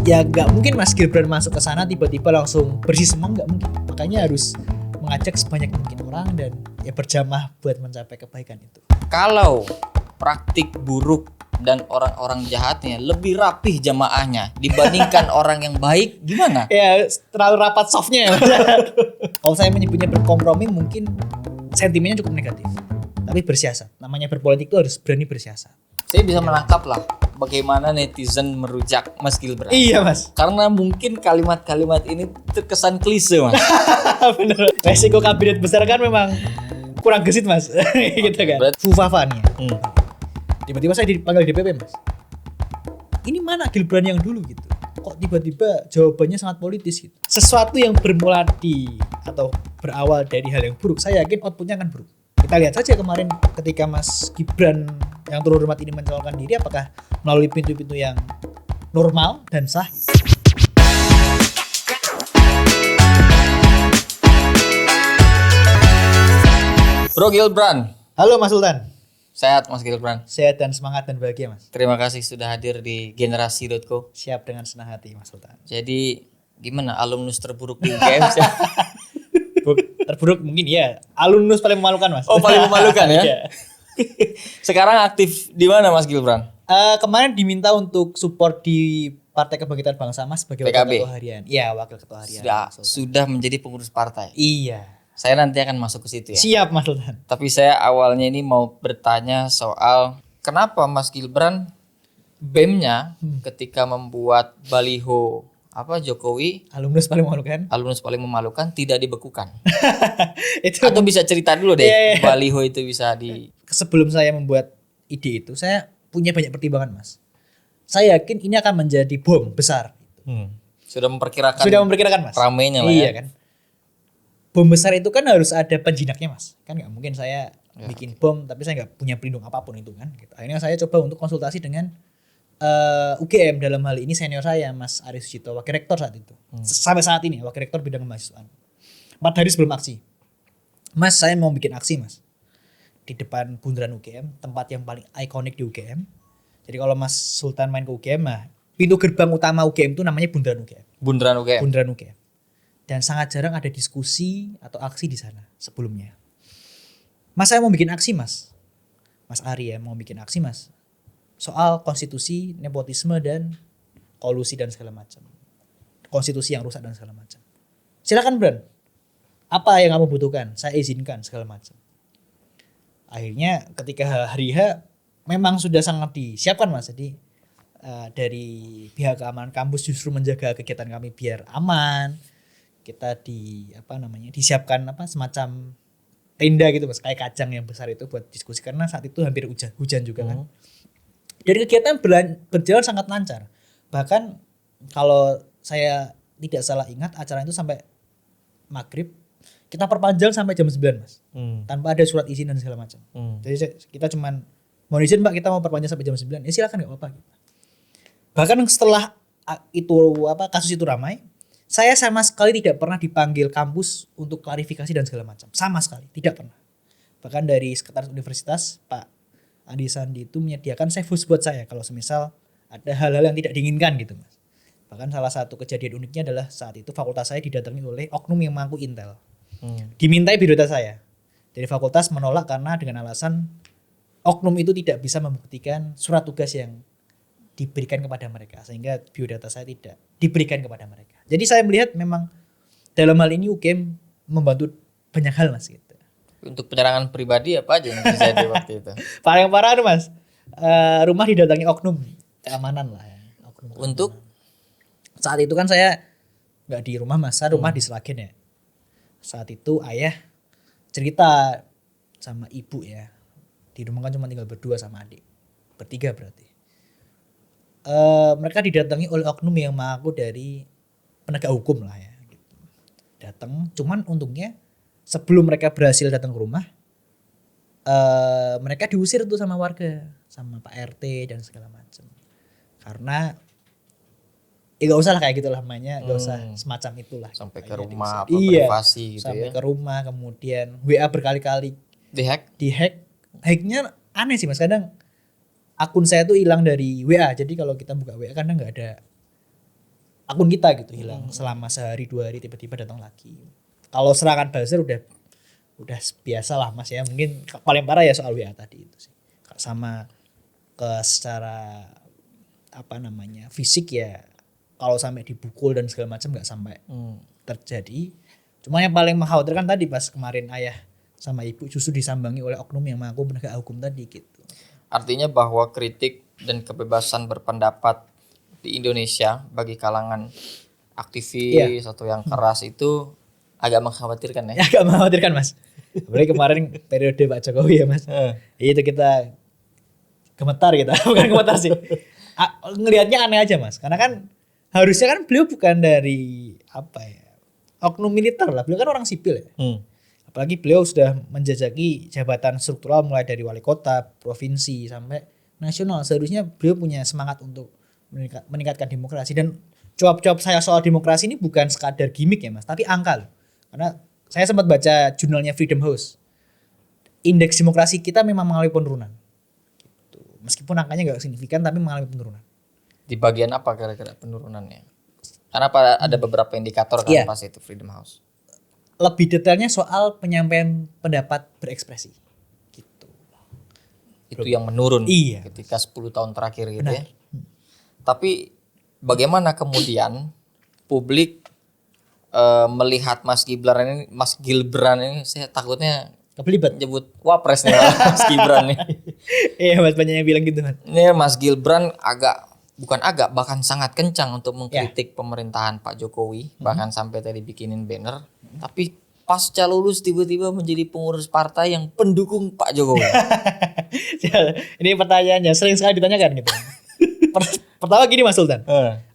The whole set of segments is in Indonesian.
ya nggak mungkin Mas Gibran masuk ke sana tiba-tiba langsung bersih semua, nggak mungkin. Makanya harus mengajak sebanyak mungkin orang dan ya berjamaah buat mencapai kebaikan itu. Kalau praktik buruk dan orang-orang jahatnya lebih rapih jamaahnya dibandingkan orang yang baik, gimana? Ya terlalu rapat softnya ya Mas. Kalau saya menyebutnya berkompromi mungkin sentimennya cukup negatif. Tapi bersiasat. Namanya berpolitik itu harus berani bersiasat. Saya bisa menangkap lah bagaimana netizen merujak Mas Gibran. Iya Mas. Karena mungkin kalimat-kalimat ini terkesan klise Mas. Bener. Resiko kabinet besar kan memang kurang gesit Mas. Gitu kan. Fufafa nih. Tiba-tiba saya dipanggil DPP Mas. Ini mana Gibran yang dulu gitu. Kok tiba-tiba jawabannya sangat politis gitu. Sesuatu yang bermula atau berawal dari hal yang buruk, saya yakin outputnya akan buruk. Kita lihat saja kemarin ketika Mas Gibran yang terhormat ini mencalonkan diri, apakah melalui pintu-pintu yang normal dan sah gitu. Bro Gibran. Halo Mas Sultan. Sehat Mas Gibran. Sehat dan semangat dan bahagia Mas. Terima kasih sudah hadir di generasi.co. Siap dengan senang hati Mas Sultan. Jadi gimana alumnus terburuk di UGM? Terburuk mungkin ya. Alumnus paling memalukan Mas. Oh paling memalukan ya. Iya. Sekarang aktif di mana Mas Gibran? Kemarin diminta untuk support di Partai Kebangkitan Bangsa Mas sebagai wakil PKB. ketua harian. Iya, wakil ketua harian. Sudah menjadi pengurus partai. Iya. Saya nanti akan masuk ke situ ya. Siap Mas Sultan. Tapi saya awalnya ini mau bertanya soal kenapa Mas Gibran BEM-nya ketika membuat baliho Jokowi Alumnus paling memalukan. alumnus paling memalukan tidak dibekukan. Itu Atau bisa cerita dulu deh, Iya. baliho itu bisa di sebelum saya membuat ide itu, saya punya banyak pertimbangan Mas. Saya yakin ini akan menjadi bom besar. sudah memperkirakan Mas. ramenya lah Iya ya. kan. Bom besar itu kan harus ada penjinaknya Mas. Kan nggak mungkin saya bikin bom tapi saya nggak punya pelindung apapun itu kan. Gitu. Akhirnya saya coba untuk konsultasi dengan UGM, dalam hal ini senior saya Mas Aris Sucipto, wakil rektor saat itu. Sampai saat ini wakil rektor bidang kemahasiswaan. 4 hari sebelum aksi. Mas, saya mau bikin aksi Mas. Di depan bundaran UGM, tempat yang paling ikonik di UGM. Jadi kalau Mas Sultan main ke UGM, pintu gerbang utama UGM itu namanya bundaran UGM. Bundaran UGM. Bundaran UGM. Dan sangat jarang ada diskusi atau aksi di sana sebelumnya. Mas, saya mau bikin aksi Mas. Mas Ari ya mau bikin aksi Mas. Soal konstitusi, nepotisme dan kolusi dan segala macam. Konstitusi yang rusak dan segala macam. Silakan Bran. Apa yang kamu butuhkan? Saya izinkan segala macam. Akhirnya ketika hari H memang sudah sangat disiapkan Mas. Jadi dari pihak keamanan kampus justru menjaga kegiatan kami biar aman. Kita disiapkan semacam tenda gitu Mas, kayak kacang yang besar itu buat diskusi karena saat itu hampir hujan juga kan. Dan kegiatan berjalan sangat lancar. Bahkan kalau saya tidak salah ingat acara itu sampai maghrib kita perpanjang sampai jam 9 Mas. Tanpa ada surat izin dan segala macam. Jadi kita cuman mau izin Mbak, kita mau perpanjang sampai jam 9. Ya silakan enggak apa-apa. Bahkan setelah itu kasus itu ramai, saya sama sekali tidak pernah dipanggil kampus untuk klarifikasi dan segala macam. Sama sekali, tidak pernah. Bahkan dari sekretaris universitas Pak Adi Sandi itu menyediakan safe house buat saya kalau semisal ada hal-hal yang tidak diinginkan gitu Mas. Bahkan salah satu kejadian uniknya adalah saat itu fakultas saya didatangi oleh oknum yang mengaku Intel. Dimintai biodata saya. Dari fakultas menolak karena dengan alasan oknum itu tidak bisa membuktikan surat tugas yang diberikan kepada mereka. Sehingga biodata saya tidak diberikan kepada mereka. Jadi saya melihat memang dalam hal ini UGM membantu banyak hal Mas gitu. Untuk penyerangan pribadi apa aja yang terjadi waktu itu? Paling parah tuh Mas. Rumah didatangi oknum keamanan lah ya. Oknum Untuk saat itu kan saya nggak di rumah Mas, saya rumah di Seragen ya. Saat itu ayah cerita sama ibu ya. Di rumah kan cuma tinggal berdua sama adik. Bertiga berarti. Mereka didatangi oleh oknum yang mengaku dari penegak hukum lah ya. Gitu. Datang, cuman untungnya sebelum mereka berhasil datang ke rumah, mereka diusir tuh sama warga, sama Pak RT dan segala macam. Karena gak usah lah kayak gitulah namanya, gak usah semacam itulah. sampai gitu. ke rumah Iya, privasi gitu sampai ya. ke rumah, kemudian WA berkali-kali Dihack. Hacknya aneh sih Mas, kadang akun saya tuh hilang dari WA. Jadi kalau kita buka WA kadang nggak ada akun kita gitu hilang selama sehari 2 hari tiba-tiba datang lagi. Kalau serangan buzzer udah biasa lah Mas ya. Mungkin paling parah ya soal WA tadi itu sih. Sama secara apa namanya fisik ya, kalau sampai dipukul dan segala macam nggak sampai terjadi. Cuma yang paling mengkhawatirkan tadi pas kemarin ayah sama ibu justru disambangi oleh oknum yang mengaku penegak hukum tadi gitu. Artinya bahwa kritik dan kebebasan berpendapat di Indonesia bagi kalangan aktivis atau yang keras itu agak mengkhawatirkan ya. Agak mengkhawatirkan Mas. Apalagi kemarin periode Pak Jokowi ya Mas. Itu kita gemetar kita, bukan gemetar sih. Ngelihatnya aneh aja Mas, karena kan harusnya kan beliau bukan dari apa ya, oknum militer lah, beliau kan orang sipil ya. Apalagi beliau sudah menjajaki jabatan struktural mulai dari wali kota, provinsi sampai nasional. Seharusnya beliau punya semangat untuk meningkatkan demokrasi. Dan jawab-jawab saya soal demokrasi ini bukan sekadar gimmick ya Mas, tapi angka loh. Karena saya sempat baca jurnalnya Freedom House. Indeks demokrasi kita memang mengalami penurunan. Meskipun angkanya nggak signifikan tapi mengalami penurunan. Di bagian apa kira-kira penurunannya? Karena ada beberapa indikator kan pas itu Freedom House. Lebih detailnya soal penyampaian pendapat berekspresi. Gitu. Itu yang menurun ketika 10 tahun terakhir gitu ya. Tapi bagaimana kemudian publik melihat Mas Gibran ini saya takutnya kebelibat nyebut wapres nih Mas Gibran nih. Iya Mas, banyak yang bilang gitu Mas. Ini Mas Gibran bahkan sangat kencang untuk mengkritik pemerintahan Pak Jokowi, bahkan sampai tadi bikinin banner. Tapi pasca lulus tiba-tiba menjadi pengurus partai yang pendukung Pak Jokowi. Ini pertanyaannya sering sekali ditanyakan gitu. Pertama gini Mas Sultan.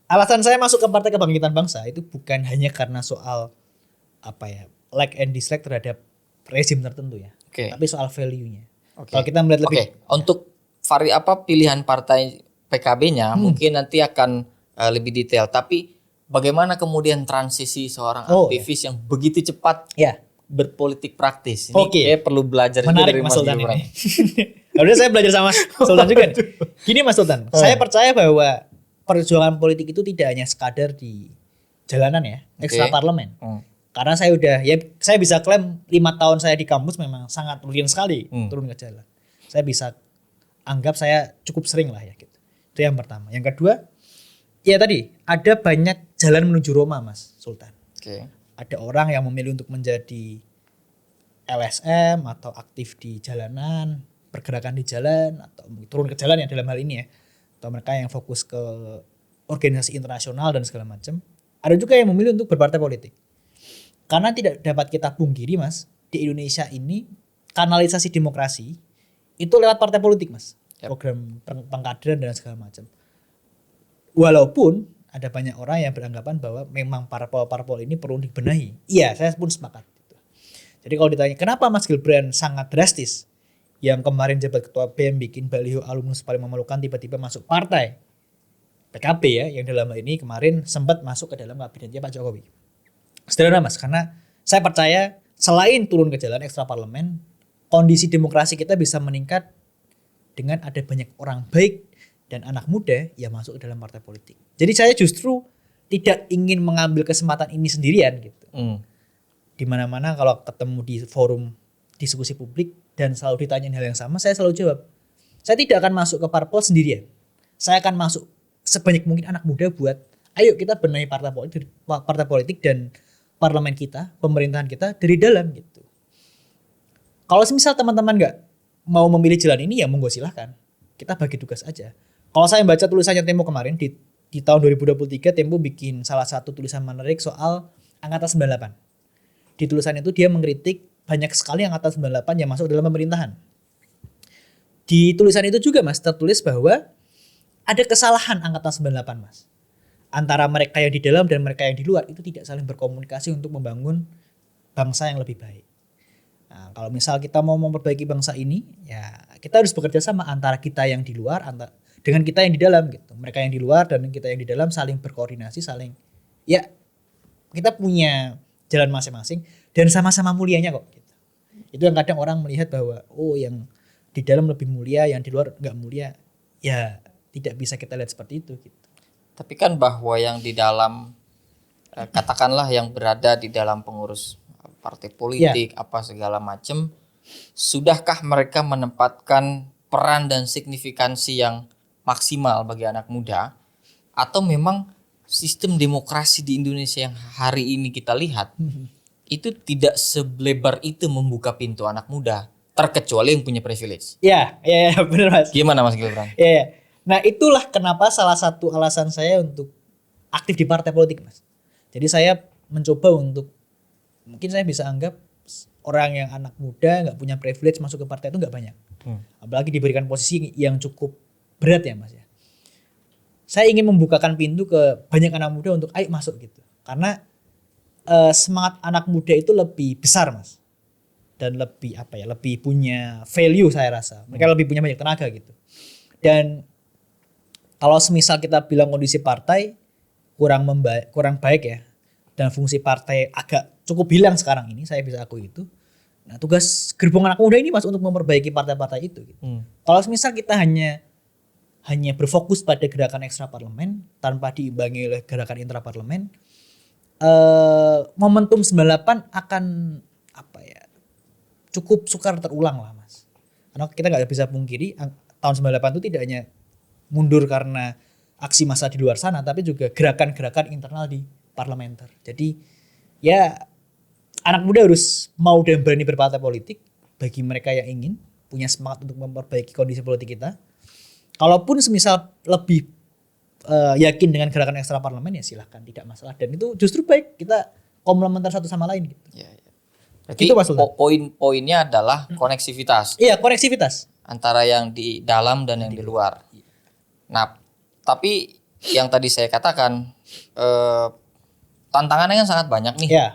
Alasan saya masuk ke Partai Kebangkitan Bangsa itu bukan hanya karena soal apa ya, like and dislike terhadap rezim tertentu ya. Tapi soal value-nya. Kalau kita melihat lebih untuk pilihan partai PKB-nya mungkin nanti akan lebih detail, tapi bagaimana kemudian transisi seorang aktivis yang begitu cepat berpolitik praktis. Ini kayak perlu belajar menarik dari Mas Sultan ini. Lalu saya belajar sama Sultan juga nih. Gini Mas Sultan, saya percaya bahwa perjuangan politik itu tidak hanya sekadar di jalanan ya, ekstra parlemen. Karena saya bisa klaim 5 tahun saya di kampus memang sangat rutin sekali turun ke jalan. Saya bisa anggap saya cukup sering lah ya gitu. Itu yang pertama. Yang kedua, ya tadi ada banyak jalan menuju Roma Mas Sultan. Ada orang yang memilih untuk menjadi LSM atau aktif di jalanan, pergerakan di jalan atau turun ke jalan ya dalam hal ini ya. Atau mereka yang fokus ke organisasi internasional dan segala macam. Ada juga yang memilih untuk berpartai politik. Karena tidak dapat kita pungkiri Mas, di Indonesia ini kanalisasi demokrasi itu lewat partai politik Mas. Program pengkaderan dan segala macam. Walaupun ada banyak orang yang beranggapan bahwa memang parpol ini perlu dibenahi. Iya, saya pun sepakat. Jadi kalau ditanya kenapa Mas Gibran sangat drastis, yang kemarin jabat ketua BEM bikin baliho alumnus paling memalukan tiba-tiba masuk partai PKB ya, yang dalam hal ini kemarin sempat masuk ke dalam kabinetnya Pak Jokowi. Sederhana Mas, karena saya percaya selain turun ke jalan ekstra parlemen, kondisi demokrasi kita bisa meningkat dengan ada banyak orang baik dan anak muda yang masuk ke dalam partai politik. Jadi saya justru tidak ingin mengambil kesempatan ini sendirian gitu. Di mana-mana kalau ketemu di forum diskusi publik dan selalu ditanyain hal yang sama, saya selalu jawab, saya tidak akan masuk ke parpol sendirian. Saya akan masuk sebanyak mungkin anak muda buat, ayo kita benahi partai politik dan parlemen kita, pemerintahan kita dari dalam gitu. Kalau misal teman-teman nggak mau memilih jalan ini ya monggo silahkan. Kita bagi tugas aja. Kalau saya baca tulisannya Tempo kemarin di tahun 2023, Tempo bikin salah satu tulisan menarik soal angkatan 98. Di tulisan itu dia mengkritik banyak sekali angkatan 98 yang masuk dalam pemerintahan. Di tulisan itu juga Mas tertulis bahwa ada kesalahan angkatan 98 Mas. Antara mereka yang di dalam dan mereka yang di luar itu tidak saling berkomunikasi untuk membangun bangsa yang lebih baik. Nah, kalau misal kita mau memperbaiki bangsa ini, ya kita harus bekerja sama antara kita yang di luar dengan kita yang di dalam gitu. Mereka yang di luar dan kita yang di dalam saling berkoordinasi, ya kita punya jalan masing-masing dan sama-sama mulianya kok gitu. Itu yang kadang orang melihat bahwa yang di dalam lebih mulia, yang di luar enggak mulia. Ya tidak bisa kita lihat seperti itu gitu. Tapi kan bahwa yang di dalam katakanlah yang berada di dalam pengurus partai politik apa segala macam, sudahkah mereka menempatkan peran dan signifikansi yang maksimal bagi anak muda, atau memang sistem demokrasi di Indonesia yang hari ini kita lihat itu tidak seblebar itu membuka pintu anak muda, terkecuali yang punya privilege? Ya, benar Mas. Gimana Mas Gilbran? Ya. Nah itulah kenapa salah satu alasan saya untuk aktif di partai politik Mas. Jadi saya mencoba untuk, mungkin saya bisa anggap orang yang anak muda nggak punya privilege masuk ke partai itu nggak banyak. Apalagi diberikan posisi yang cukup berat ya Mas ya. Saya ingin membukakan pintu ke banyak anak muda untuk ayo masuk gitu. Karena semangat anak muda itu lebih besar Mas. Dan lebih lebih punya value saya rasa. Mereka lebih punya banyak tenaga gitu. Dan kalau semisal kita bilang kondisi partai kurang baik ya, dan fungsi partai agak cukup hilang sekarang ini, saya bisa akui itu. Nah tugas gerbong anak muda ini Mas untuk memperbaiki partai-partai itu gitu. Kalau semisal kita hanya berfokus pada gerakan ekstra parlemen tanpa diimbangi oleh gerakan intra parlemen, momentum 98 akan cukup sukar terulang lah Mas. Karena kita nggak bisa pungkiri tahun 98 itu tidak hanya mundur karena aksi massa di luar sana, tapi juga gerakan-gerakan internal di parlementer. Jadi ya anak muda harus mau dan berani berpartai politik bagi mereka yang ingin punya semangat untuk memperbaiki kondisi politik kita. Kalaupun semisal lebih yakin dengan gerakan ekstra parlemen ya silahkan, tidak masalah. Dan itu justru baik, kita komplementer satu sama lain gitu. Ya. Berarti itu poin-poinnya adalah koneksivitas. Iya, koneksivitas antara yang di dalam dan yang di luar. Nah, tapi yang tadi saya katakan tantangannya kan sangat banyak nih. Ya.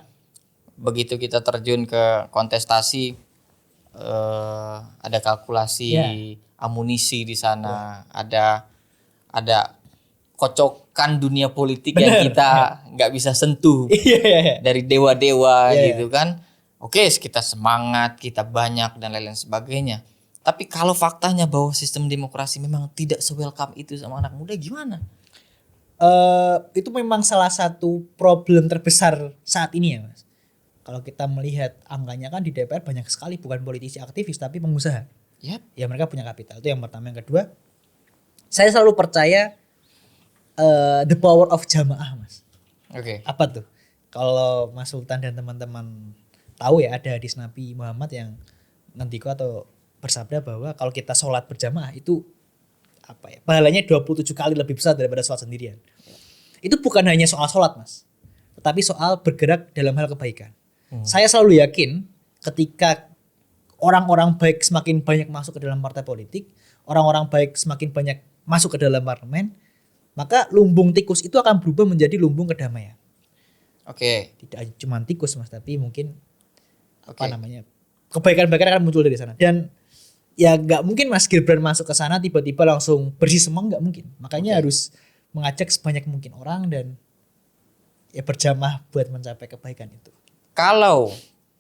Begitu kita terjun ke kontestasi, ada kalkulasi amunisi di sana, ada kocokan dunia politik yang kita nggak bisa sentuh dari dewa-dewa gitu kan. Oke, kita semangat, kita banyak dan lain-lain sebagainya. Tapi kalau faktanya bahwa sistem demokrasi memang tidak se-welcome itu sama anak muda, gimana? Itu memang salah satu problem terbesar saat ini ya Mas. Kalau kita melihat angkanya kan di DPR banyak sekali bukan politisi aktivis tapi pengusaha. Ya mereka punya kapital, itu yang pertama. Yang kedua, saya selalu percaya the power of jamaah Mas. Oke. Apa tuh? Kalau Mas Sultan dan teman-teman tahu ya, ada hadis Nabi Muhammad yang ngendiko atau bersabda bahwa kalau kita sholat berjamaah itu pahalanya 27 kali lebih besar daripada sholat sendirian. Itu bukan hanya soal sholat Mas, tetapi soal bergerak dalam hal kebaikan. Saya selalu yakin ketika orang-orang baik semakin banyak masuk ke dalam partai politik, orang-orang baik semakin banyak masuk ke dalam parlemen, maka lumbung tikus itu akan berubah menjadi lumbung kedamaian. Oke. Tidak cuma tikus Mas, tapi mungkin kebaikan-kebaikan akan muncul dari sana. Dan ya nggak mungkin Mas Gibran masuk ke sana tiba-tiba langsung bersih semua, nggak mungkin. Makanya harus mengajak sebanyak mungkin orang dan ya berjamaah buat mencapai kebaikan itu. Kalau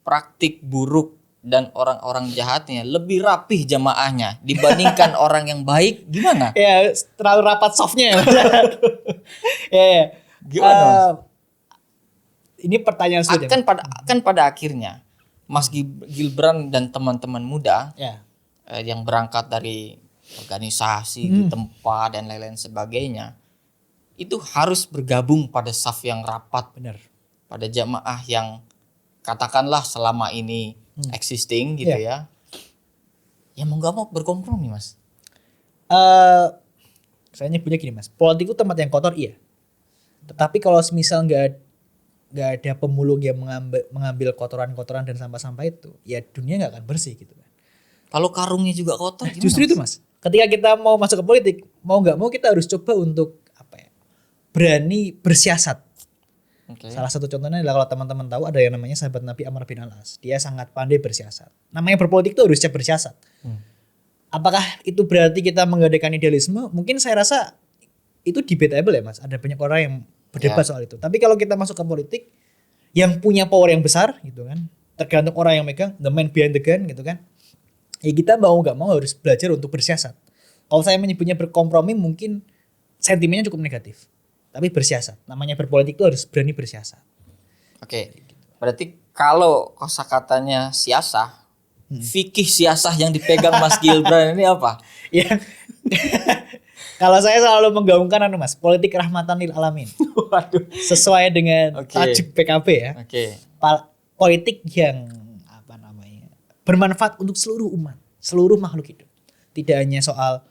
praktik buruk dan orang-orang jahatnya lebih rapih jamaahnya dibandingkan orang yang baik, gimana? Ya terlalu rapat softnya ya. Gimana? Ini pertanyaan sulit. Kan pada akhirnya Mas Gibran dan teman-teman muda yang berangkat dari organisasi di tempat dan lain-lain sebagainya itu harus bergabung pada saf yang rapat, benar, pada jamaah yang katakanlah selama ini existing gitu ya. Ya mau gak mau berkompromi Mas. Saya nyebutnya gini Mas, politik itu tempat yang kotor iya. Tetapi kalau misal nggak ada pemulung yang mengambil kotoran-kotoran dan sampah-sampah itu, ya dunia nggak akan bersih gitu kan. Kalau karungnya juga kotor, justru itu Mas. Ketika kita mau masuk ke politik, mau nggak mau kita harus coba untuk berani bersiasat. Salah satu contohnya adalah kalau teman-teman tahu ada yang namanya sahabat Nabi Amr bin Al-As. Dia sangat pandai bersiasat. Namanya berpolitik itu harus siap bersiasat. Apakah itu berarti kita menggadaikan idealisme? Mungkin saya rasa itu debatable ya Mas. Ada banyak orang yang berdebat soal itu. Tapi kalau kita masuk ke politik yang punya power yang besar gitu kan, tergantung orang yang megang, the man behind the gun gitu kan, ya kita mau gak mau harus belajar untuk bersiasat. Kalau saya menyebutnya berkompromi mungkin sentimennya cukup negatif. tapi bersiasat. Namanya berpolitik itu harus berani bersiasat. Oke. Berarti kalau kosakatanya siasah, fikih siasah yang dipegang Mas Gibran ini apa? Ya. Kalau saya selalu menggaungkan Mas, politik rahmatan lil alamin. Waduh. Sesuai dengan tajuk PKB ya. Politik yang bermanfaat untuk seluruh umat, seluruh makhluk hidup. Tidak hanya soal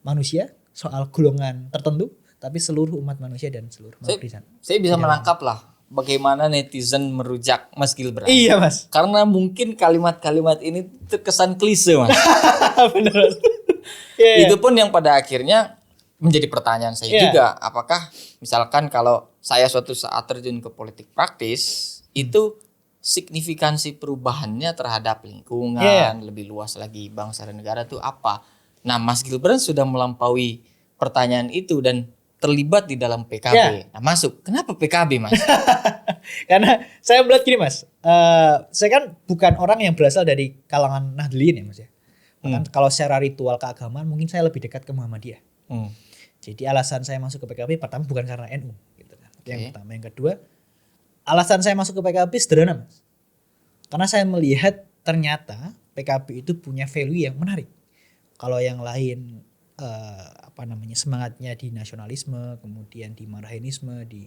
manusia, soal golongan tertentu, tapi seluruh umat manusia dan seluruh makhluk di sana. Saya bisa menangkap lah bagaimana netizen merujak Mas Gibran. Iya Mas. Karena mungkin kalimat-kalimat ini terkesan klise Mas. Benar. Itu pun yang pada akhirnya menjadi pertanyaan saya juga. Apakah misalkan kalau saya suatu saat terjun ke politik praktis, itu signifikansi perubahannya terhadap lingkungan, lebih luas lagi bangsa dan negara itu apa? Nah Mas Gibran sudah melampaui pertanyaan itu dan terlibat di dalam PKB. Nah masuk, kenapa PKB Mas? Karena saya melihat gini Mas, saya kan bukan orang yang berasal dari kalangan Nahdliyin ya Mas ya. Bahkan kalau secara ritual keagamaan mungkin saya lebih dekat ke Muhammadiyah. Jadi alasan saya masuk ke PKB pertama bukan karena NU. Gitu kan. Yang pertama, yang kedua, alasan saya masuk ke PKB sederhana Mas. Karena saya melihat ternyata PKB itu punya value yang menarik. Kalau yang lain semangatnya di nasionalisme, kemudian di marhaenisme, di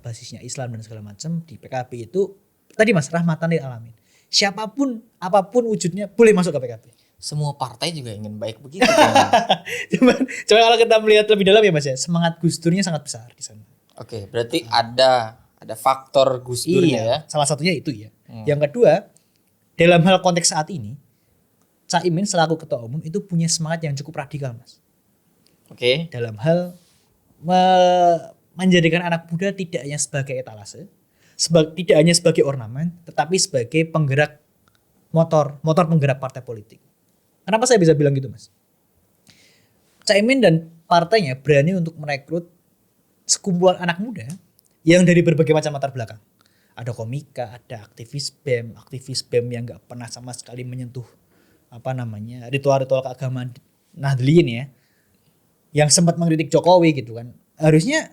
basisnya Islam dan segala macam, di PKB itu tadi Mas rahmatan lil alamin. Siapapun apapun wujudnya boleh masuk ke PKB. Semua partai juga ingin baik begitu. Cuman kalau kita melihat lebih dalam ya Mas ya, semangat Gus Durnya sangat besar di sana. Oke, berarti ada faktor Gus Durnya ya. Salah satunya itu ya. Yang kedua, dalam hal konteks saat ini, Caimin selaku ketua umum itu punya semangat yang cukup radikal Mas. Oke. Dalam hal menjadikan anak muda tidak hanya sebagai etalase, tidak hanya sebagai ornamen, tetapi sebagai penggerak motor penggerak partai politik. Kenapa saya bisa bilang gitu Mas? Caimin dan partainya berani untuk merekrut sekumpulan anak muda yang dari berbagai macam latar belakang. Ada komika, ada aktivis BEM yang nggak pernah sama sekali menyentuh ritual-ritual keagamaan Nahdliyin ya, yang sempat mengkritik Jokowi gitu kan. Harusnya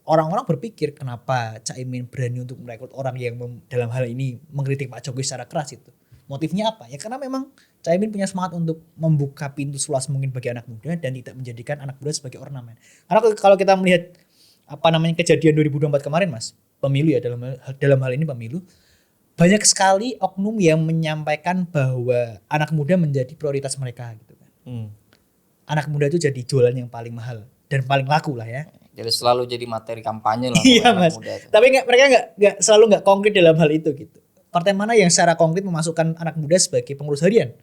orang-orang berpikir kenapa Caimin berani untuk merekrut orang yang dalam hal ini mengkritik Pak Jokowi secara keras itu. Motifnya apa? Ya karena memang Caimin punya semangat untuk membuka pintu seluas mungkin bagi anak muda dan tidak menjadikan anak muda sebagai ornamen. Karena kalau kita melihat kejadian 2024 kemarin Mas, pemilu ya, dalam hal ini pemilu, banyak sekali oknum yang menyampaikan bahwa anak muda menjadi prioritas mereka gitu kan. Anak muda itu jadi jualan yang paling mahal dan paling laku lah ya. Jadi selalu jadi materi kampanye lah. Iya Mas. Tapi mereka selalu nggak konkret dalam hal itu gitu. Partai mana yang secara konkret memasukkan anak muda sebagai pengurus harian,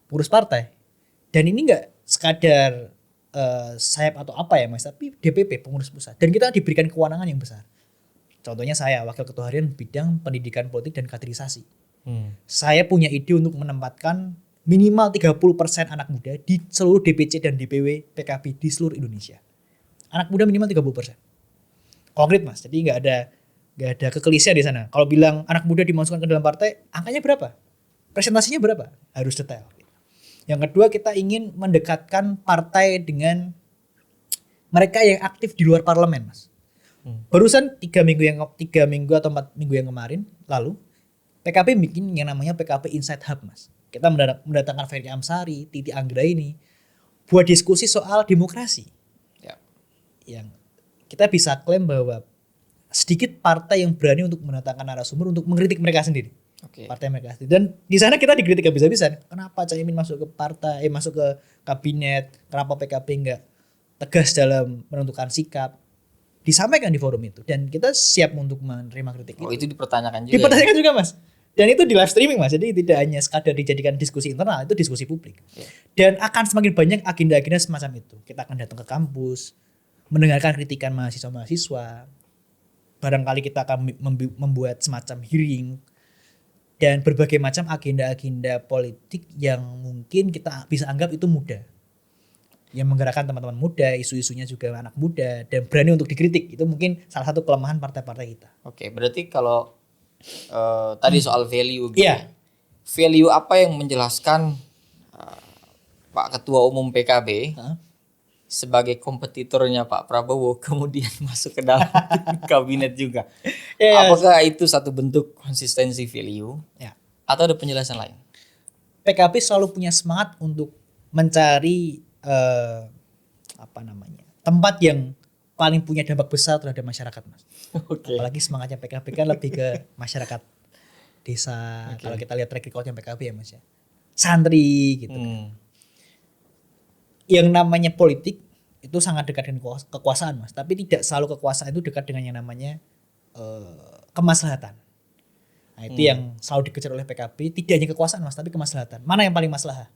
pengurus partai. Dan ini nggak sekadar sayap atau apa ya Mas, tapi DPP pengurus pusat. Dan kita diberikan kewenangan yang besar. Contohnya saya wakil ketua harian bidang pendidikan politik dan kaderisasi. Saya punya ide untuk menempatkan minimal 30% anak muda di seluruh DPC dan DPW PKB di seluruh Indonesia. Anak muda minimal 30%. Konkret Mas, jadi nggak ada kekelisian di sana. Kalau bilang anak muda dimasukkan ke dalam partai, angkanya berapa? Presentasinya berapa? Harus detail. Yang kedua, kita ingin mendekatkan partai dengan mereka yang aktif di luar parlemen Mas. Barusan 3 minggu atau 4 minggu yang kemarin lalu, PKB bikin yang namanya PKB Inside Hub Mas. Kita mendatangkan Ferry Amsari, Titi Anggraini buat diskusi soal demokrasi. Yang kita bisa klaim bahwa sedikit partai yang berani untuk mendatangkan narasumber untuk mengkritik mereka sendiri. Partai mereka sendiri. Dan di sana kita dikritik habis-habisan. Kenapa Caimin masuk ke partai, masuk ke kabinet, kenapa PKB enggak tegas dalam menentukan sikap. Disampaikan di forum itu dan kita siap untuk menerima kritik itu. Itu dipertanyakan juga. Dipertanyakan juga Mas. Dan itu di live streaming Mas. Jadi tidak hanya sekadar dijadikan diskusi internal, itu diskusi publik. Dan akan semakin banyak agenda-agenda semacam itu. Kita akan datang ke kampus, mendengarkan kritikan mahasiswa-mahasiswa. Barangkali kita akan membuat semacam hearing dan berbagai macam agenda-agenda politik yang mungkin kita bisa anggap itu mudah. Yang menggerakkan teman-teman muda, isu-isunya juga anak muda dan berani untuk dikritik. Itu mungkin salah satu kelemahan partai-partai kita. Oke, berarti kalau tadi soal value gitu. Value apa yang menjelaskan Pak Ketua Umum PKB sebagai kompetitornya Pak Prabowo kemudian masuk ke dalam kabinet juga. Ya, apakah itu satu bentuk konsistensi value ya. Atau ada penjelasan lain? PKB selalu punya semangat untuk mencari tempat yang paling punya dampak besar terhadap masyarakat, Mas. Okay. Apalagi semangatnya PKB kan lebih ke masyarakat desa. Okay. Kalau kita lihat track recordnya PKB ya, Mas ya. Santri gitu kan. Yang namanya politik itu sangat dekat dengan kekuasaan, Mas. Tapi tidak selalu kekuasaan itu dekat dengan yang namanya kemaslahatan. Nah, itu yang selalu dikejar oleh PKB, tidak hanya kekuasaan, Mas, tapi kemaslahatan. Mana yang paling maslahat?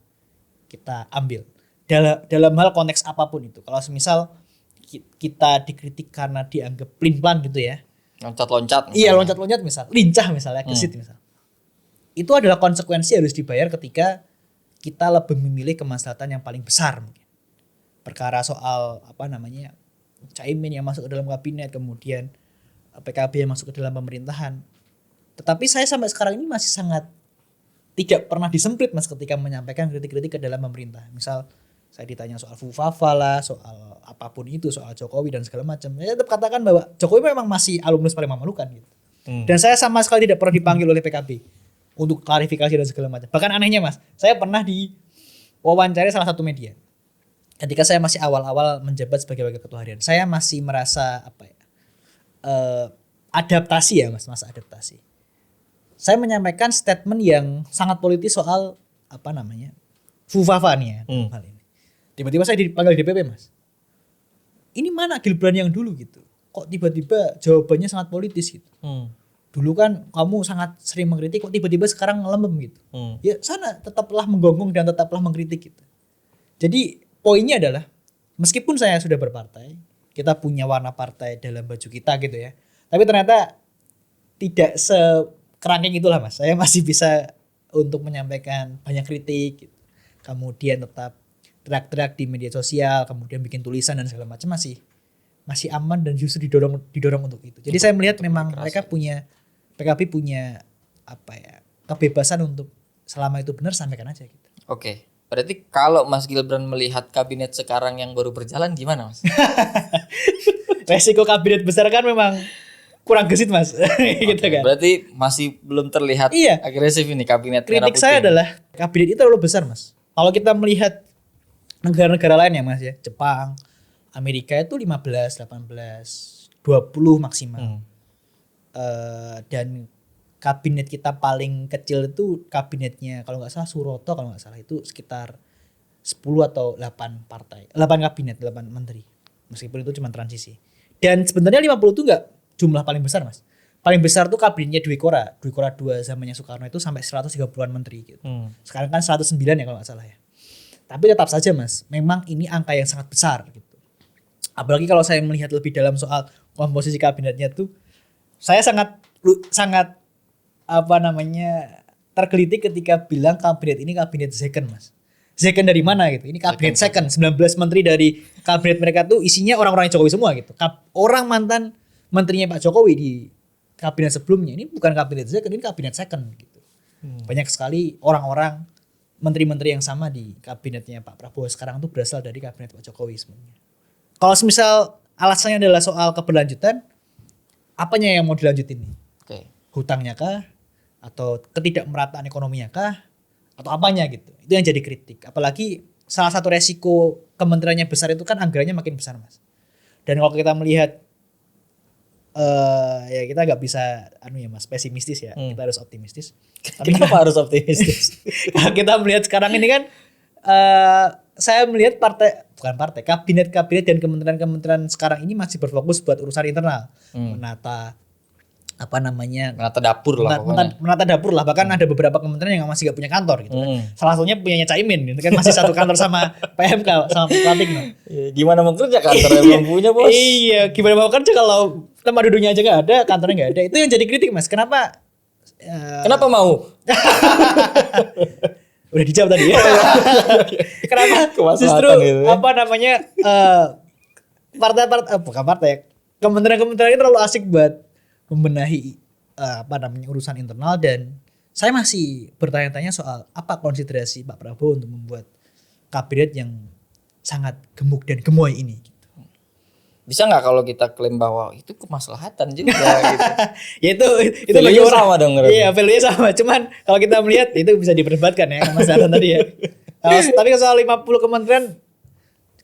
Kita ambil. Dalam hal konteks apapun itu. Kalau misal kita dikritik karena dianggap pelin-pelan gitu ya. Loncat-loncat. Iya, loncat-loncat misal. Lincah misalnya, gesit misal. Itu adalah konsekuensi harus dibayar ketika kita lebih memilih kemaslahatan yang paling besar mungkin. Perkara soal Caimin yang masuk ke dalam kabinet, kemudian PKB yang masuk ke dalam pemerintahan. Tetapi saya sampai sekarang ini masih sangat tidak pernah disemprit, Mas, ketika menyampaikan kritik-kritik ke dalam pemerintah. Misal saya ditanya soal Fufafa lah, soal apapun itu, soal Jokowi dan segala macam. Saya tetap katakan bahwa Jokowi memang masih alumnus paling memalukan gitu. Dan saya sama sekali tidak pernah dipanggil oleh PKB untuk klarifikasi dan segala macam. Bahkan anehnya, Mas, saya pernah diwawancara salah satu media. Ketika saya masih awal-awal menjabat sebagai wakil ketua harian, saya masih merasa adaptasi ya, Mas, masa adaptasi. Saya menyampaikan statement yang sangat politis soal Fufafa nih ya, hal ini. Tiba-tiba saya dipanggil DPP, Mas. Ini mana Gibran yang dulu gitu? Kok tiba-tiba jawabannya sangat politis gitu? Dulu kan kamu sangat sering mengkritik, kok tiba-tiba sekarang ngelembem gitu? Ya sana tetaplah menggonggong dan tetaplah mengkritik gitu. Jadi poinnya adalah meskipun saya sudah berpartai, kita punya warna partai dalam baju kita gitu ya. Tapi ternyata tidak sekerangkeng itulah, Mas. Saya masih bisa untuk menyampaikan banyak kritik gitu. Kemudian tetap teriak-teriak di media sosial, kemudian bikin tulisan dan segala macam masih aman dan justru didorong untuk itu. Jadi saya melihat memang mereka PKB punya kebebasan untuk selama itu benar sampaikan aja gitu. Oke. Berarti kalau Mas Gibran melihat kabinet sekarang yang baru berjalan gimana, Mas? Resiko kabinet besar kan memang kurang gesit, Mas. Gitu kan. Berarti masih belum terlihat agresif ini kabinet. Kritik saya adalah kabinet itu terlalu besar, Mas. Kalau kita melihat negara-negara lain ya, Mas ya, Jepang, Amerika itu 15, 18, 20 maksimal. Dan kabinet kita paling kecil itu kabinetnya kalau nggak salah Suroto, kalau nggak salah itu sekitar 10 atau 8 partai, 8 kabinet, 8 menteri. Meskipun itu cuma transisi. Dan sebenarnya 50 itu nggak jumlah paling besar, Mas. Paling besar tuh kabinetnya Dwi Kora 2 zamannya Soekarno itu sampai 130-an menteri gitu. Sekarang kan 109 ya kalau nggak salah ya. Tapi tetap saja, Mas, memang ini angka yang sangat besar gitu. Apalagi kalau saya melihat lebih dalam soal komposisi kabinetnya tuh, saya sangat tergelitik ketika bilang kabinet ini kabinet second, Mas. Second dari mana gitu? Ini kabinet second. 19 menteri dari kabinet mereka tuh isinya orang-orang Jokowi semua gitu. Orang mantan menterinya Pak Jokowi di kabinet sebelumnya. Ini bukan kabinet second, ini kabinet second gitu. Banyak sekali orang-orang menteri-menteri yang sama di kabinetnya Pak Prabowo sekarang tuh berasal dari kabinet Pak Jokowi sebenarnya. Kalau misal alasannya adalah soal keberlanjutan, apanya yang mau dilanjutin nih? Hutangnya kah? Atau ketidakmerataan ekonominya kah? Atau apanya gitu? Itu yang jadi kritik. Apalagi salah satu resiko kementeriannya besar itu kan anggarannya makin besar, Mas. Dan kalau kita melihat ya kita nggak bisa Mas, pesimistis ya. Kita harus optimistis. Tapi kenapa harus optimistis? Kita melihat sekarang ini kan saya melihat kabinet dan kementerian sekarang ini masih berfokus buat urusan internal, menata dapur lah pokoknya. Menata dapur lah, bahkan ada beberapa kementerian yang masih gak punya kantor gitu kan. Salah satunya punyanya Caimin gitu kan, masih satu kantor sama PMK sama Pratikno. Gimana mau kerja kantornya belum punya, Bos? Iya, gimana mau kerja kalau tempat duduknya aja gak ada, kantornya gak ada. Itu yang jadi kritik, Mas. Kenapa mau? Udah dijawab tadi ya. Kenapa justru kementerian-kementerian ini terlalu asik buat membenahi urusan internal, dan saya masih bertanya-tanya soal apa konsiderasi Pak Prabowo untuk membuat kabinet yang sangat gemuk dan gemoy ini. Gitu. Bisa nggak kalau kita klaim bahwa itu kemaslahatan juga gitu? Ya itu value sama dong. Iya, value sama. Cuman kalau kita melihat itu bisa diperdebatkan ya kemaslahatan tadi ya. Tapi soal 50 kementerian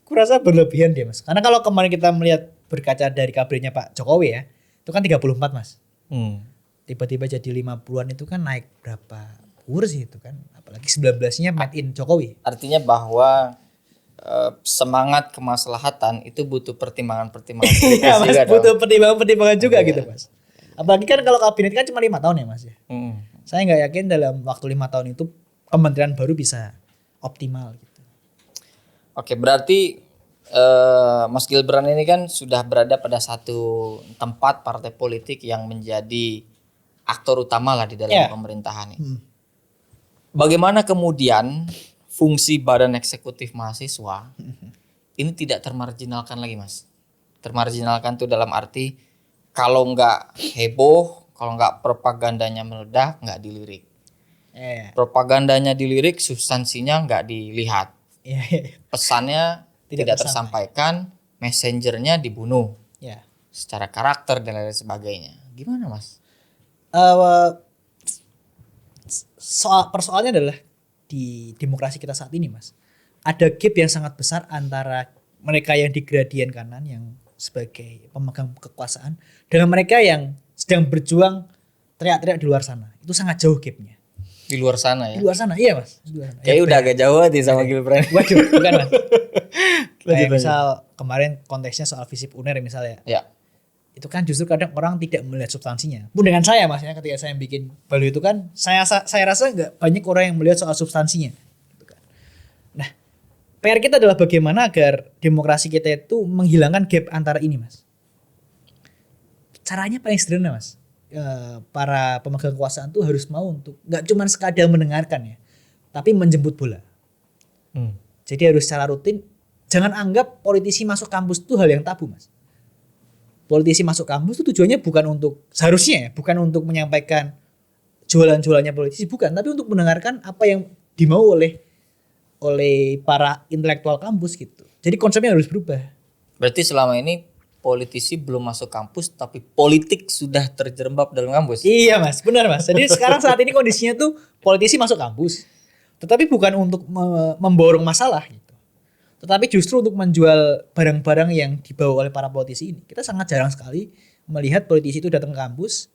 kurasa berlebihan dia Mas. Karena kalau kemarin kita melihat berkaca dari kabinetnya Pak Jokowi ya, itu kan 34 Mas. Tiba-tiba jadi 50-an itu kan naik berapa kursi itu kan. Apalagi 19-nya made in Jokowi. Artinya bahwa semangat kemaslahatan itu butuh pertimbangan-pertimbangan Iya Mas, juga butuh pertimbangan-pertimbangan juga gitu Mas. Apalagi kan kalau kabinet kan cuma 5 tahun ya Mas ya. Saya nggak yakin dalam waktu 5 tahun itu kementerian baru bisa optimal gitu. Oke, berarti Mas Gibran ini kan sudah berada pada satu tempat partai politik yang menjadi aktor utama lah di dalam pemerintahan ini. Bagaimana kemudian fungsi Badan Eksekutif Mahasiswa ini tidak termarginalkan lagi Mas? Termarginalkan tuh dalam arti kalau nggak heboh, kalau nggak propagandanya meledak, nggak dilirik. Propagandanya dilirik, substansinya nggak dilihat. Pesannya tidak tersampaikan, messengernya dibunuh. Secara karakter dan lain sebagainya. Gimana Mas? Persoalannya adalah di demokrasi kita saat ini Mas, ada gap yang sangat besar antara mereka yang di gradien kanan yang sebagai pemegang kekuasaan dengan mereka yang sedang berjuang teriak-teriak di luar sana. Itu sangat jauh gapnya. Di luar sana ya? Di luar sana, iya Mas. Kayak udah agak jauh nih sama Gibran. Waduh, bukan Mas. Kayak misal kemarin konteksnya soal FISIP UNER misalnya. Ya. Itu kan justru kadang orang tidak melihat substansinya. Pun dengan saya Mas ya, ketika saya bikin value itu kan saya rasa nggak banyak orang yang melihat soal substansinya. Gitu kan. Nah, PR kita adalah bagaimana agar demokrasi kita itu menghilangkan gap antara ini Mas. Caranya paling sederhana Mas. Para pemegang kekuasaan tuh harus mau untuk nggak cuma sekadar mendengarkan ya, tapi menjemput bola. Jadi harus secara rutin. Jangan anggap politisi masuk kampus itu hal yang tabu Mas. Politisi masuk kampus itu tujuannya bukan untuk seharusnya ya, bukan untuk menyampaikan jualan-jualannya politisi, bukan, tapi untuk mendengarkan apa yang dimau oleh para intelektual kampus gitu. Jadi konsepnya harus berubah. Berarti selama ini politisi belum masuk kampus tapi politik sudah terjerembab dalam kampus. Iya Mas, benar Mas. Jadi sekarang saat ini kondisinya tuh politisi masuk kampus, tetapi bukan untuk memborong masalah gitu. Tetapi justru untuk menjual barang-barang yang dibawa oleh para politisi ini. Kita sangat jarang sekali melihat politisi itu datang ke kampus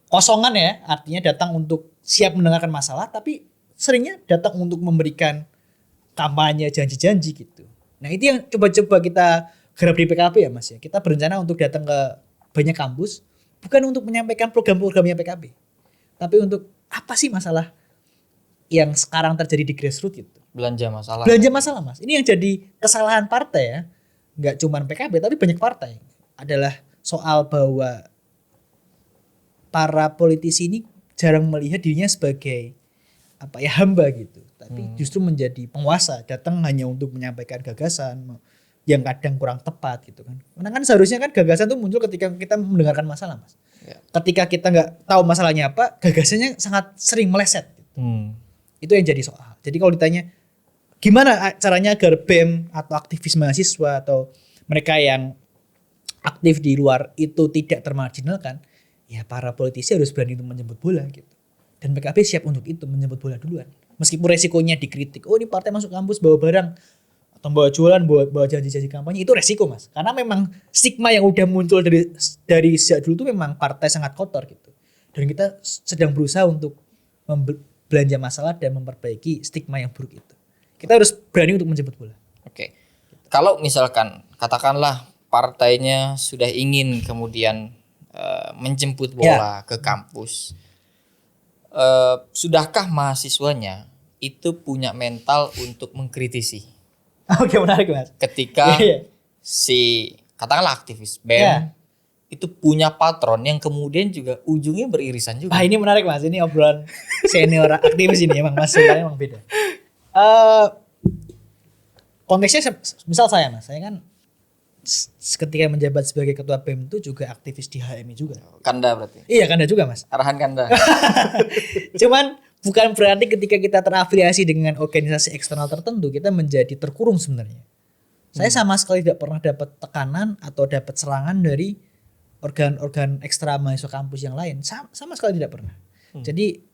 kosongan ya, artinya datang untuk siap mendengarkan masalah, tapi seringnya datang untuk memberikan kampanye, janji-janji gitu. Nah itu yang coba-coba kita garap di PKB ya Mas ya. Kita berencana untuk datang ke banyak kampus bukan untuk menyampaikan program-programnya PKB, tapi untuk apa sih masalah yang sekarang terjadi di grassroots gitu. Belanja masalah Mas. Ini yang jadi kesalahan partai ya. Nggak cuma PKB tapi banyak partai. Adalah soal bahwa para politisi ini jarang melihat dirinya sebagai hamba gitu. Tapi justru menjadi penguasa, datang hanya untuk menyampaikan gagasan yang kadang kurang tepat gitu kan. Karena kan seharusnya kan gagasan itu muncul ketika kita mendengarkan masalah Mas. Ketika kita nggak tahu masalahnya apa, gagasannya sangat sering meleset gitu. Itu yang jadi soal. Jadi kalau ditanya gimana caranya agar BEM atau aktivis mahasiswa atau mereka yang aktif di luar itu tidak termarginalkan, ya para politisi harus berani untuk menjemput bola gitu. Dan PKB siap untuk itu, menjemput bola duluan. Meskipun resikonya dikritik, oh ini partai masuk kampus bawa barang atau bawa jualan, bawa janji-janji kampanye, itu resiko Mas. Karena memang stigma yang udah muncul dari sejak dulu itu memang partai sangat kotor gitu. Dan kita sedang berusaha untuk belanja masalah dan memperbaiki stigma yang buruk itu. Kita harus berani untuk menjemput bola. Oke. Kalau misalkan katakanlah partainya sudah ingin kemudian menjemput bola ke kampus, sudahkah mahasiswanya itu punya mental untuk mengkritisi? Oke, menarik Mas. Ketika si katakanlah aktivis BEM itu punya patron yang kemudian juga ujungnya beririsan juga. Ini menarik Mas. Ini obrolan senior aktivis ini emang Mas, sebenarnya emang beda. Konteksnya misal saya Mas, saya kan ketika menjabat sebagai ketua BEM itu juga aktivis di HMI juga. Kanda berarti? Iya Kanda juga Mas. Arahan Kanda. Cuman bukan berarti ketika kita terafiliasi dengan organisasi eksternal tertentu kita menjadi terkurung sebenarnya. Saya sama sekali tidak pernah dapat tekanan atau dapat serangan dari organ-organ ekstra mahasiswa kampus yang lain. Sama sekali tidak pernah. Jadi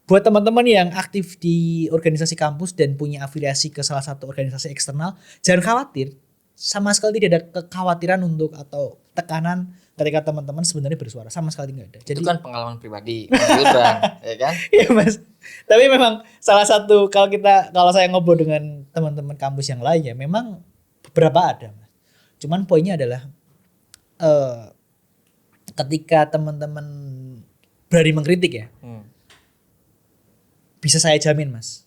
buat teman-teman yang aktif di organisasi kampus dan punya afiliasi ke salah satu organisasi eksternal, jangan khawatir. Sama sekali tidak ada kekhawatiran untuk atau tekanan ketika teman-teman sebenarnya bersuara, sama sekali nggak ada. Jadi itu kan pengalaman pribadi, ya kan? Iya Mas. Tapi memang salah satu kalau saya ngobrol dengan teman-teman kampus yang lain ya, memang beberapa ada, Mas. Cuman poinnya adalah ketika teman-teman berani mengkritik ya, bisa saya jamin Mas,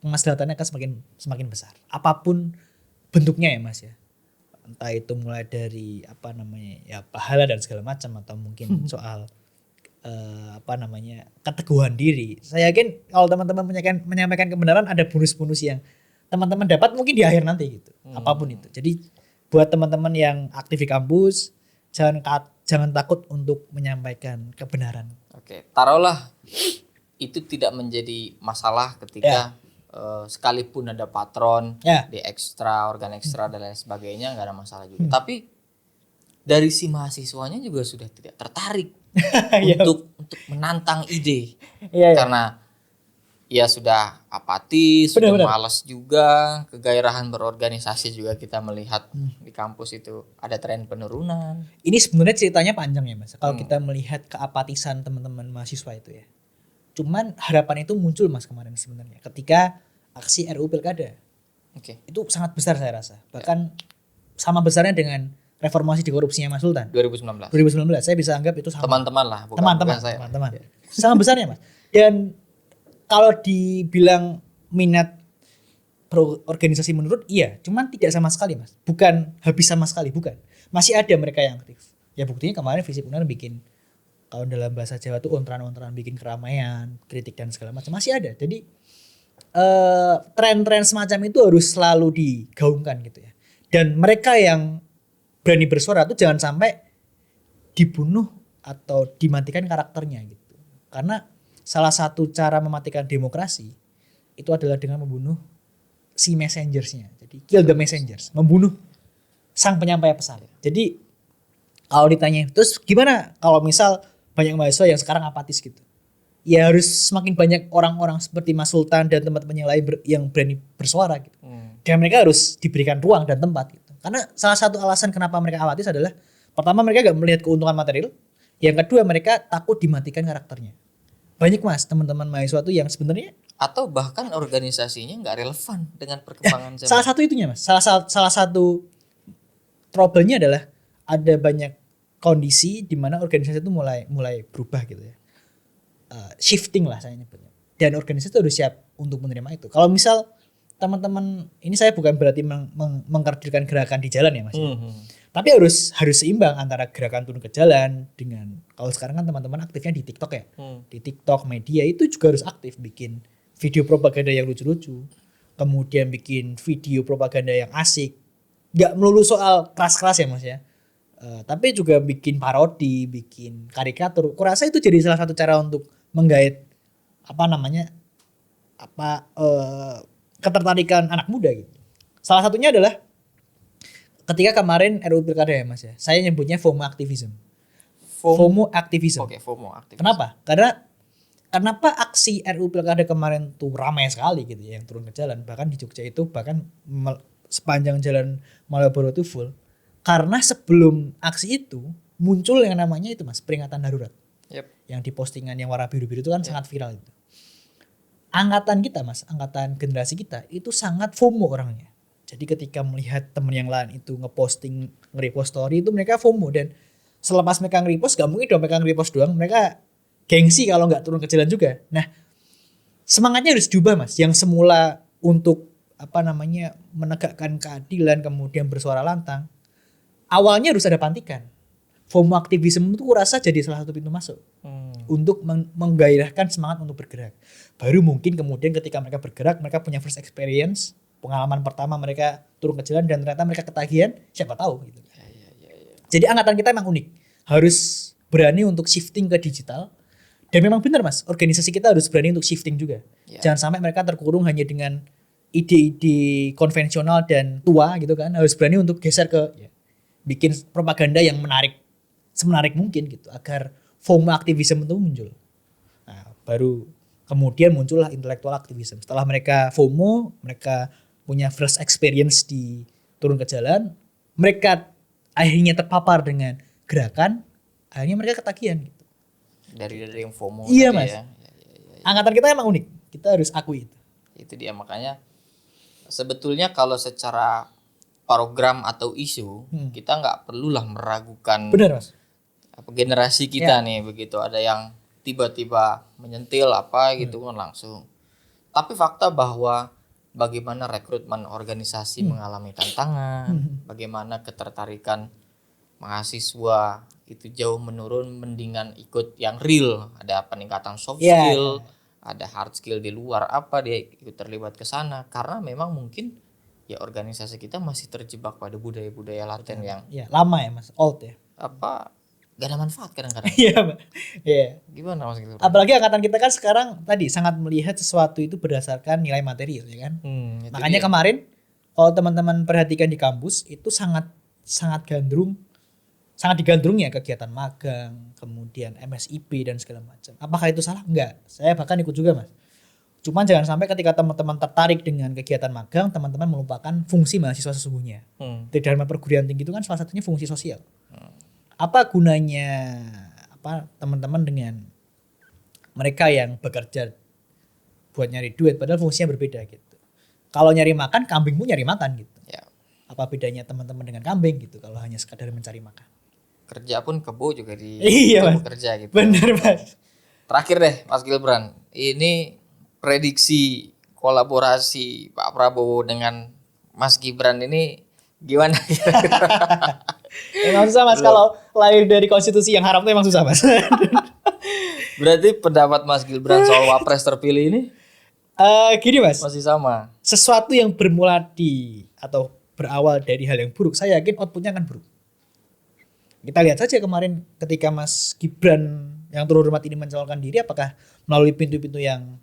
kemaslahatannya akan semakin besar. Apapun bentuknya ya Mas ya. Entah itu mulai dari pahala dan segala macam, atau mungkin soal keteguhan diri. Saya yakin kalau teman-teman menyampaikan kebenaran, ada bonus-bonus yang teman-teman dapat mungkin di akhir nanti gitu. Apapun itu. Jadi buat teman-teman yang aktif di kampus, jangan takut untuk menyampaikan kebenaran. Oke, taruhlah itu tidak menjadi masalah ketika sekalipun ada patron di ekstra, organ ekstra dan lain sebagainya, nggak ada masalah juga. Tapi dari si mahasiswanya juga sudah tidak tertarik untuk menantang ide, karena ya sudah apatis, sudah malas juga, kegairahan berorganisasi juga kita melihat di kampus itu ada tren penurunan. Ini sebenarnya ceritanya panjang ya Mas. Kalau kita melihat keapatisan teman-teman mahasiswa itu ya. Cuman harapan itu muncul Mas kemarin sebenarnya ketika aksi RUU Pilkada. Itu sangat besar saya rasa. Bahkan sama besarnya dengan reformasi di korupsinya Mas Sultan. 2019. Saya bisa anggap itu sama. Teman-teman lah, bukan saya. Teman-teman. Sangat besarnya Mas. Dan kalau dibilang minat organisasi menurun, iya. Cuman tidak sama sekali Mas. Bukan habis sama sekali, bukan. Masih ada mereka yang aktif. Ya buktinya kemarin Visip Unar bikin, kalau dalam bahasa Jawa tuh ontran-ontran, bikin keramaian, kritik dan segala macam, masih ada. Jadi tren-tren semacam itu harus selalu digaungkan gitu ya. Dan mereka yang berani bersuara tuh jangan sampai dibunuh atau dimatikan karakternya gitu. Karena salah satu cara mematikan demokrasi itu adalah dengan membunuh si messengersnya. Jadi kill the messengers, membunuh sang penyampai pesan. Jadi kalau ditanya terus gimana kalau misal banyak mahasiswa yang sekarang apatis gitu, ya harus semakin banyak orang-orang seperti Mas Sultan dan teman-teman yang lain yang berani bersuara gitu. Dan mereka harus diberikan ruang dan tempat gitu. Karena salah satu alasan kenapa mereka apatis adalah, pertama mereka gak melihat keuntungan material, yang kedua mereka takut dimatikan karakternya. Banyak Mas teman-teman mahasiswa tuh yang sebenarnya, atau bahkan organisasinya nggak relevan dengan perkembangan zaman. Salah satu itunya Mas, salah satu trouble-nya adalah ada banyak kondisi di mana organisasi itu mulai berubah gitu ya. Shifting lah saya nyebutnya. Dan organisasi itu harus siap untuk menerima itu. Kalau misal teman-teman, ini saya bukan berarti mengkerdilkan gerakan di jalan ya Mas. Tapi harus seimbang antara gerakan turun ke jalan dengan, kalau sekarang kan teman-teman aktifnya di TikTok ya. Di TikTok media itu juga harus aktif, bikin video propaganda yang lucu-lucu. Kemudian bikin video propaganda yang asik. Gak melulu soal keras-keras ya Mas ya. Tapi juga bikin parodi, bikin karikatur. Kurasa itu jadi salah satu cara untuk menggait ketertarikan anak muda gitu. Salah satunya adalah ketika kemarin RUU Pilkada ya Mas ya. Saya nyebutnya FOMO activism. FOMO activism. Oke, FOMO activism. Kenapa? Karena kenapa aksi RUU Pilkada kemarin tuh ramai sekali gitu ya, yang turun ke jalan. Bahkan di Jogja itu sepanjang jalan Malioboro itu full. Karena sebelum aksi itu muncul yang namanya itu Mas, peringatan darurat. Yang di postingan yang warna biru-biru itu kan sangat viral itu. Angkatan kita Mas, angkatan generasi kita itu sangat FOMO orangnya. Jadi ketika melihat teman yang lain itu ngeposting, nge-repost story, itu mereka FOMO. Dan selepas mereka nge-repost, gak mungkin dong mereka nge-repost doang, mereka gengsi kalau gak turun ke jalan juga. Nah, semangatnya harus diubah Mas. Yang semula untuk menegakkan keadilan, kemudian bersuara lantang, awalnya harus ada pantikan. FOMO aktivisme itu kurasa jadi salah satu pintu masuk untuk menggairahkan semangat untuk bergerak. Baru mungkin kemudian ketika mereka bergerak, mereka punya first experience, pengalaman pertama mereka turun ke jalan dan ternyata mereka ketagihan, siapa tahu gitu. Jadi angkatan kita memang unik, harus berani untuk shifting ke digital. Dan memang benar Mas, organisasi kita harus berani untuk shifting juga. Jangan sampai mereka terkurung hanya dengan ide-ide konvensional dan tua gitu kan, harus berani untuk geser ke bikin propaganda yang semenarik mungkin gitu agar FOMO aktivisme itu muncul. Nah, baru kemudian muncullah intellectual activism. Setelah mereka FOMO, mereka punya first experience di turun ke jalan, mereka akhirnya terpapar dengan gerakan, akhirnya mereka ketagihan gitu. Dari yang FOMO iya, tadi Mas. ya. Angkatan kita emang unik. Kita harus akui itu. Itu dia, makanya sebetulnya kalau secara program atau isu kita nggak perlulah meragukan. Benar, Mas. Generasi kita nih begitu, ada yang tiba-tiba menyentil apa gitu kan langsung. Tapi fakta bahwa bagaimana rekrutmen organisasi mengalami tantangan, bagaimana ketertarikan mahasiswa itu jauh menurun, mendingan ikut yang real, ada peningkatan soft skill, ada hard skill di luar, apa dia ikut terlibat ke sana karena memang mungkin ya organisasi kita masih terjebak pada budaya-budaya laten yang lama ya, Mas, old ya. Apa gak ada manfaat kadang-kadang. Iya, Pak. Iya. Gimana Mas Gilbran? Apalagi angkatan kita kan sekarang tadi sangat melihat sesuatu itu berdasarkan nilai material ya kan. Makanya kemarin kalau teman-teman perhatikan di kampus itu sangat digandrung ya kegiatan magang, kemudian MSIP dan segala macam. Apakah itu salah? Enggak. Saya bahkan ikut juga, Mas. Cuman jangan sampai ketika teman-teman tertarik dengan kegiatan magang, teman-teman melupakan fungsi mahasiswa sesungguhnya. Di dalam perguruan tinggi itu kan salah satunya fungsi sosial. Apa gunanya teman-teman dengan mereka yang bekerja buat nyari duit padahal fungsinya berbeda gitu. Kalau nyari makan, kambingmu nyari makan gitu. Ya. Apa bedanya teman-teman dengan kambing gitu kalau hanya sekadar mencari makan. Kerja pun kebo juga bekerja gitu. Benar, Mas. Terakhir deh Mas Gilbran, ini prediksi kolaborasi Pak Prabowo dengan Mas Gibran ini gimana? Emang susah, Mas. Kalau lahir dari konstitusi yang haram itu emang susah, Mas. Berarti pendapat Mas Gilbran soal wapres terpilih ini gini, Mas. masih sama. Sesuatu yang bermula atau berawal dari hal yang buruk, saya yakin outputnya akan buruk. Kita lihat saja kemarin ketika Mas Gibran yang turun hormat ini mencalonkan diri, apakah melalui pintu-pintu yang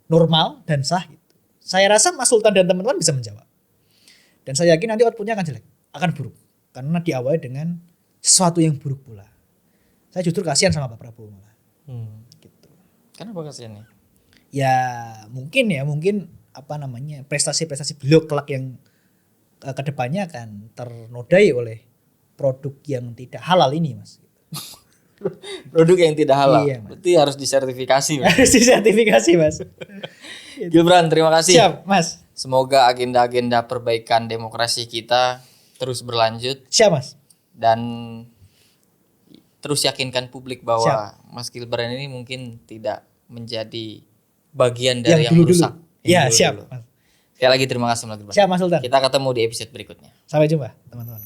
normal dan sah gitu. Saya rasa Mas Sultan dan teman-teman bisa menjawab. Dan saya yakin nanti outputnya akan jelek, akan buruk. Karena diawali dengan sesuatu yang buruk pula. Saya justru kasihan sama Pak Prabowo malah. Gitu. Kenapa kasihan nih? Ya mungkin prestasi-prestasi beliau kelak yang kedepannya akan ternodai oleh produk yang tidak halal ini, Mas. Produk yang tidak halal. Iya, berarti harus disertifikasi, Mas. Harus disertifikasi, Mas. Gilbran, terima kasih. Siap, Mas. Semoga agenda-agenda perbaikan demokrasi kita terus berlanjut. Siap, Mas. Dan terus yakinkan publik bahwa Mas Gilbran ini mungkin tidak menjadi bagian dari yang merusak. Iya, siap. Mas. Sekali lagi terima kasih Mas Gilbran. Siap, Mas Sultan. Kita ketemu di episode berikutnya. Sampai jumpa, teman-teman.